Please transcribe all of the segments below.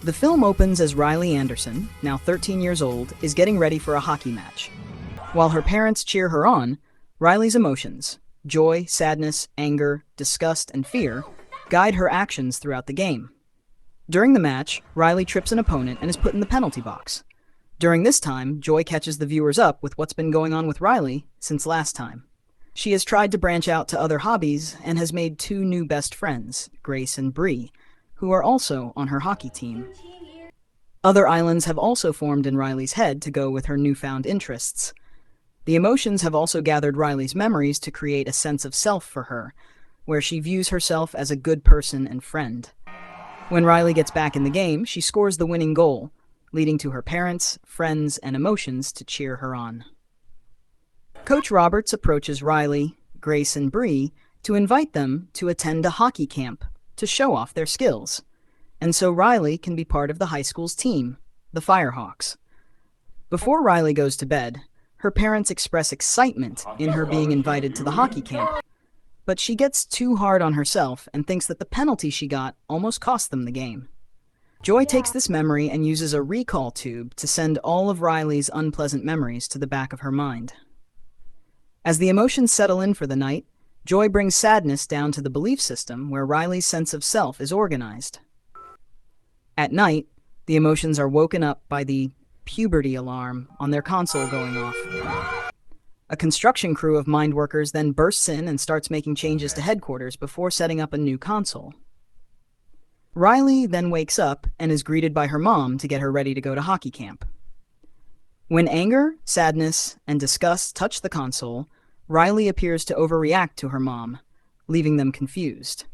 The film opens as Riley Anderson, now 13 years old, is getting ready for a hockey match. While her parents cheer her on, Riley's emotions, joy, sadness, anger, disgust, and fear, guide her actions throughout the game. During the match, Riley trips an opponent and is put in the penalty box. During this time, Joy catches the viewers up with what's been going on with Riley since last time. She has tried to branch out to other hobbies and has made two new best friends, Grace and Bree, who are also on her hockey team. Other islands have also formed in Riley's head to go with her newfound interests. The emotions have also gathered Riley's memories to create a sense of self for her, where she views herself as a good person and friend. When Riley gets back in the game, she scores the winning goal, leading to her parents, friends, and emotions to cheer her on. Coach Roberts approaches Riley, Grace, and Bree to invite them to attend a hockey camp to show off their skills, and so Riley can be part of the high school's team, the Firehawks. Before Riley goes to bed, her parents express excitement in her being invited to the hockey camp, but she gets too hard on herself and thinks that the penalty she got almost cost them the game. Joy takes this memory and uses a recall tube to send all of Riley's unpleasant memories to the back of her mind. As the emotions settle in for the night, Joy brings sadness down to the belief system where Riley's sense of self is organized. At night, the emotions are woken up by the puberty alarm on their console going off. A construction crew of mind workers then bursts in and starts making changes to headquarters before setting up a new console. Riley then wakes up and is greeted by her mom to get her ready to go to hockey camp. When anger, sadness, and disgust touch the console, Riley appears to overreact to her mom, leaving them confused.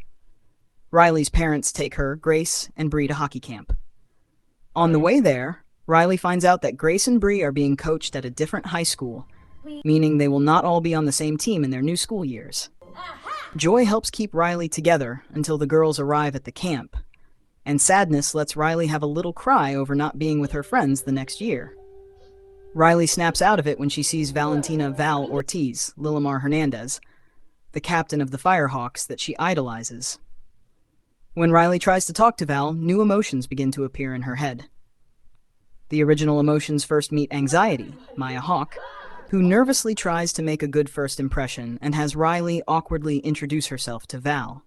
Riley's parents take her, Grace, and Bree to hockey camp. On the way there, Riley finds out that Grace and Bree are being coached at a different high school, meaning they will not all be on the same team in their new school years. Joy helps keep Riley together until the girls arrive at the camp, and sadness lets Riley have a little cry over not being with her friends the next year. Riley snaps out of it when she sees Valentina Val Ortiz, Lilimar Hernandez, the captain of the Firehawks that she idolizes. When Riley tries to talk to Val, new emotions begin to appear in her head. The original emotions first meet anxiety, Maya Hawke, who nervously tries to make a good first impression and has Riley awkwardly introduce herself to Val.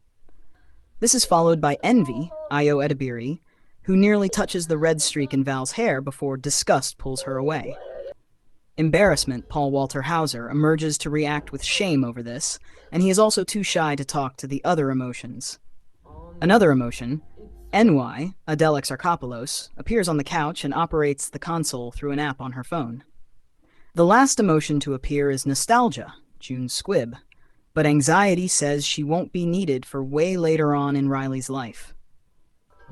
This is followed by envy, Ayo Edebiri, who nearly touches the red streak in Val's hair before disgust pulls her away. Embarrassment, Paul Walter Hauser, emerges to react with shame over this, and he is also too shy to talk to the other emotions. Another emotion, NY, Adele Exarchopoulos, appears on the couch and operates the console through an app on her phone. The last emotion to appear is nostalgia, June Squibb, but anxiety says she won't be needed for way later on in Riley's life.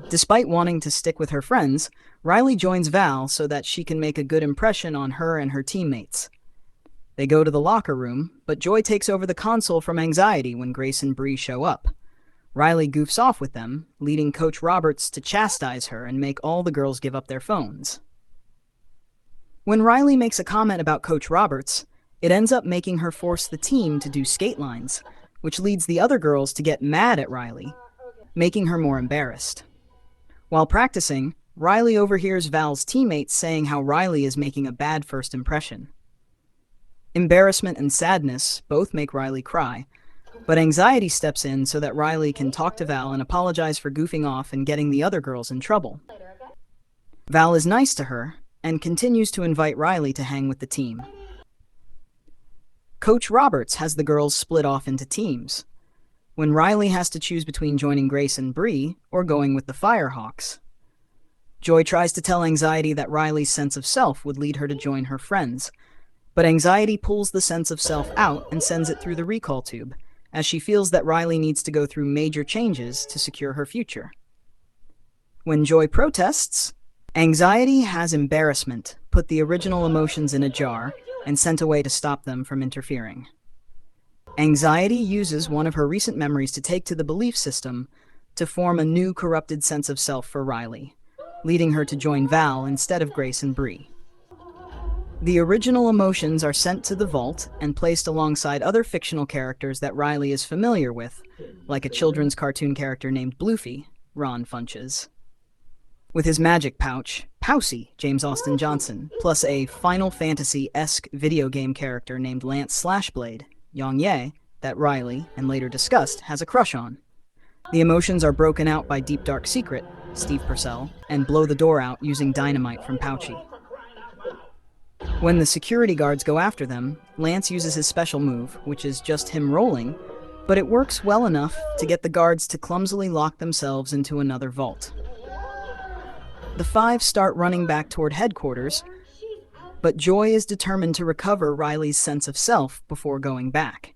Despite wanting to stick with her friends, Riley joins Val so that she can make a good impression on her and her teammates. They go to the locker room, but Joy takes over the console from anxiety when Grace and Bree show up. Riley goofs off with them, leading Coach Roberts to chastise her and make all the girls give up their phones. When Riley makes a comment about Coach Roberts, it ends up making her force the team to do skate lines, which leads the other girls to get mad at Riley, making her more embarrassed. While practicing, Riley overhears Val's teammates saying how Riley is making a bad first impression. Embarrassment and sadness both make Riley cry, but anxiety steps in so that Riley can talk to Val and apologize for goofing off and getting the other girls in trouble. Val is nice to her and continues to invite Riley to hang with the team. Coach Roberts has the girls split off into teams, when Riley has to choose between joining Grace and Bree or going with the Firehawks. Joy tries to tell anxiety that Riley's sense of self would lead her to join her friends, but anxiety pulls the sense of self out and sends it through the recall tube, as she feels that Riley needs to go through major changes to secure her future. When Joy protests, anxiety has embarrassment put the original emotions in a jar and sent away to stop them from interfering. Anxiety uses one of her recent memories to take to the belief system to form a new corrupted sense of self for Riley, leading her to join Val instead of Grace and Bree. The original emotions are sent to the vault and placed alongside other fictional characters that Riley is familiar with, like a children's cartoon character named Bluefy, Ron Funches. With his magic pouch, Poussey, James Austin Johnson, plus a Final Fantasy-esque video game character named Lance Slashblade, Yongye, that Riley, and later discussed, has a crush on. The emotions are broken out by Deep Dark Secret, Steve Purcell, and blow the door out using dynamite from Pouchy. When the security guards go after them, Lance uses his special move, which is just him rolling, but it works well enough to get the guards to clumsily lock themselves into another vault. The five start running back toward headquarters, but Joy is determined to recover Riley's sense of self before going back.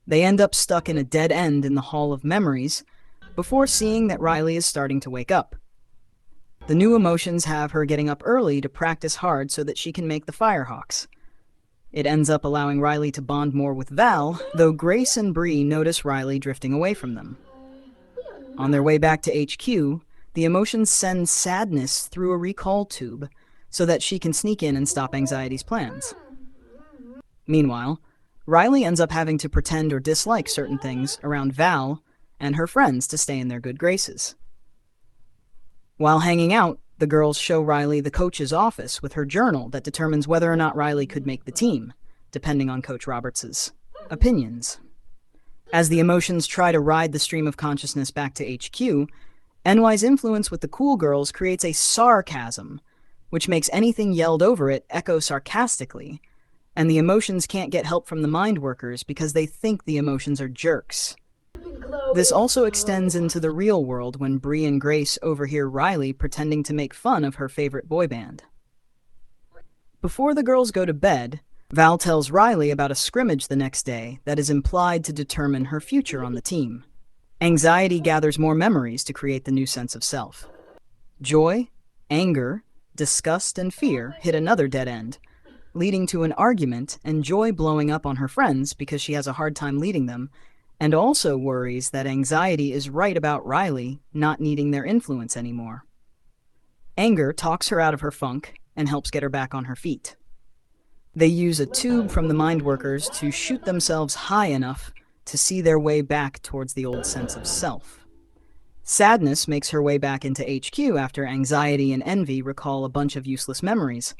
They end up stuck in a dead end in the Hall of Memories before seeing that Riley is starting to wake up. The new emotions have her getting up early to practice hard so that she can make the Firehawks. It ends up allowing Riley to bond more with Val, though Grace and Bree notice Riley drifting away from them. On their way back to HQ, the emotions send Sadness through a recall tube so that she can sneak in and stop Anxiety's plans. Meanwhile, Riley ends up having to pretend or dislike certain things around Val and her friends to stay in their good graces. While hanging out, the girls show Riley the coach's office with her journal that determines whether or not Riley could make the team, depending on Coach Roberts' opinions. As the emotions try to ride the stream of consciousness back to HQ, NY's influence with the cool girls creates a sarcasm, which makes anything yelled over it echo sarcastically, and the emotions can't get help from the mind workers because they think the emotions are jerks. This also extends into the real world when Bree and Grace overhear Riley pretending to make fun of her favorite boy band. Before the girls go to bed, Val tells Riley about a scrimmage the next day that is implied to determine her future on the team. Anxiety gathers more memories to create the new sense of self. Joy, anger, disgust, and fear hit another dead end, leading to an argument and Joy blowing up on her friends because she has a hard time leading them, and also worries that Anxiety is right about Riley not needing their influence anymore. Anger talks her out of her funk and helps get her back on her feet. They use a tube from the mind workers to shoot themselves high enough to see their way back towards the old sense of self. Sadness makes her way back into HQ after Anxiety and Envy recall a bunch of useless memories.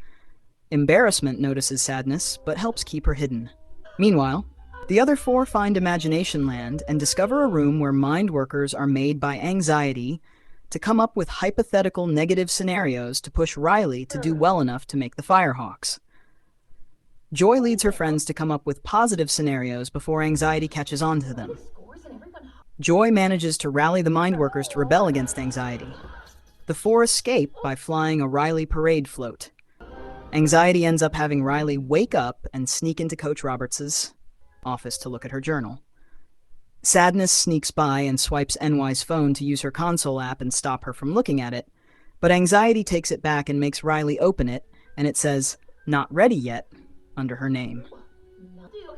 Embarrassment notices Sadness, but helps keep her hidden. Meanwhile, the other four find Imagination Land and discover a room where mind workers are made by Anxiety to come up with hypothetical negative scenarios to push Riley to do well enough to make the Firehawks. Joy leads her friends to come up with positive scenarios before Anxiety catches on to them. Joy manages to rally the mind workers to rebel against Anxiety. The four escape by flying a Riley parade float. Anxiety ends up having Riley wake up and sneak into Coach Roberts' office to look at her journal. Sadness sneaks by and swipes NY's phone to use her console app and stop her from looking at it, but Anxiety takes it back and makes Riley open it, and it says, "Not ready yet," under her name.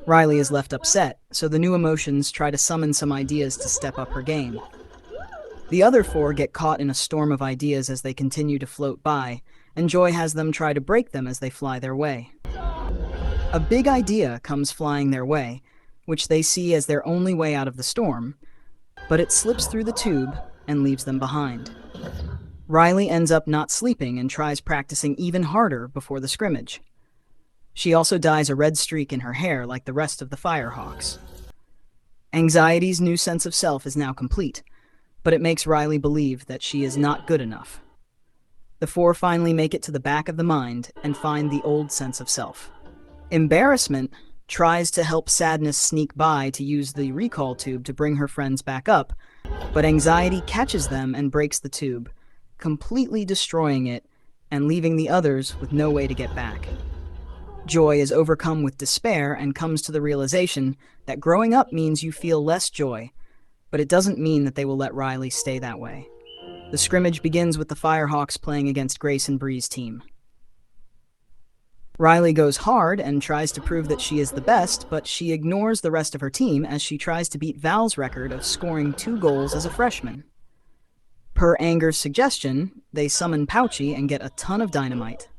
Riley is left upset, so the new emotions try to summon some ideas to step up her game. The other four get caught in a storm of ideas as they continue to float by, and Joy has them try to break them as they fly their way. A big idea comes flying their way, which they see as their only way out of the storm, but it slips through the tube and leaves them behind. Riley ends up not sleeping and tries practicing even harder before the scrimmage. She also dyes a red streak in her hair like the rest of the Firehawks. Anxiety's new sense of self is now complete, but it makes Riley believe that she is not good enough. The four finally make it to the back of the mind and find the old sense of self. Embarrassment tries to help Sadness sneak by to use the recall tube to bring her friends back up, but Anxiety catches them and breaks the tube, completely destroying it and leaving the others with no way to get back. Joy is overcome with despair and comes to the realization that growing up means you feel less joy, but it doesn't mean that they will let Riley stay that way. The scrimmage begins with the Firehawks playing against Grace and Bree's team. Riley goes hard and tries to prove that she is the best, but she ignores the rest of her team as she tries to beat Val's record of scoring 2 goals as a freshman. Per Anger's suggestion, they summon Pouchy and get a ton of dynamite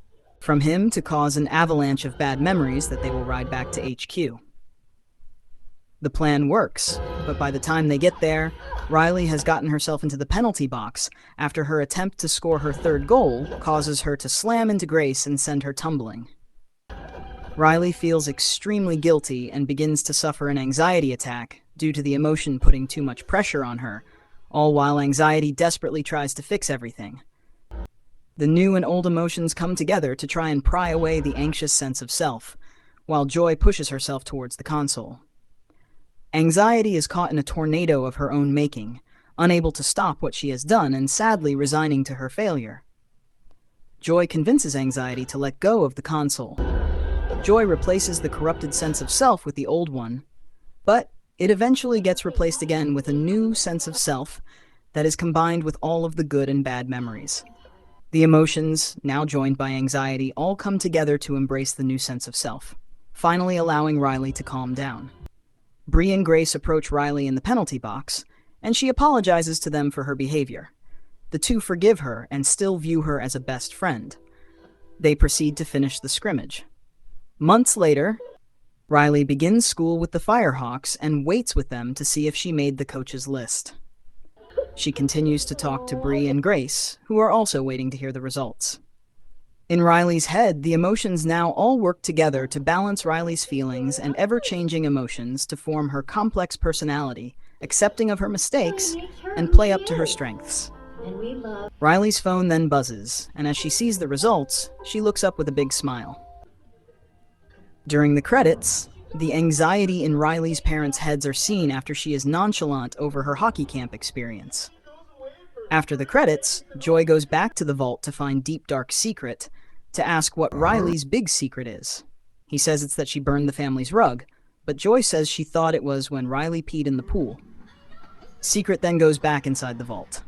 from him to cause an avalanche of bad memories that they will ride back to HQ. The plan works, but by the time they get there, Riley has gotten herself into the penalty box after her attempt to score her third goal causes her to slam into Grace and send her tumbling. Riley feels extremely guilty and begins to suffer an anxiety attack due to the emotion putting too much pressure on her, all while anxiety desperately tries to fix everything. The new and old emotions come together to try and pry away the anxious sense of self, while Joy pushes herself towards the console. Anxiety is caught in a tornado of her own making, unable to stop what she has done and sadly resigning to her failure. Joy convinces Anxiety to let go of the console. Joy replaces the corrupted sense of self with the old one, but it eventually gets replaced again with a new sense of self that is combined with all of the good and bad memories. The emotions, now joined by anxiety, all come together to embrace the new sense of self, finally allowing Riley to calm down. Bree and Grace approach Riley in the penalty box, and she apologizes to them for her behavior. The two forgive her and still view her as a best friend. They proceed to finish the scrimmage. Months later, Riley begins school with the Firehawks and waits with them to see if she made the coach's list. She continues to talk to Bree and Grace, who are also waiting to hear the results. In Riley's head, the emotions now all work together to balance Riley's feelings and ever-changing emotions to form her complex personality, accepting of her mistakes, and play up to her strengths. Riley's phone then buzzes, and as she sees the results, she looks up with a big smile. During the credits, the anxiety in Riley's parents' heads are seen after she is nonchalant over her hockey camp experience. After the credits, Joy goes back to the vault to find Deep Dark's secret, to ask what Riley's big secret is. He says it's that she burned the family's rug, but Joy says she thought it was when Riley peed in the pool. Secret then goes back inside the vault.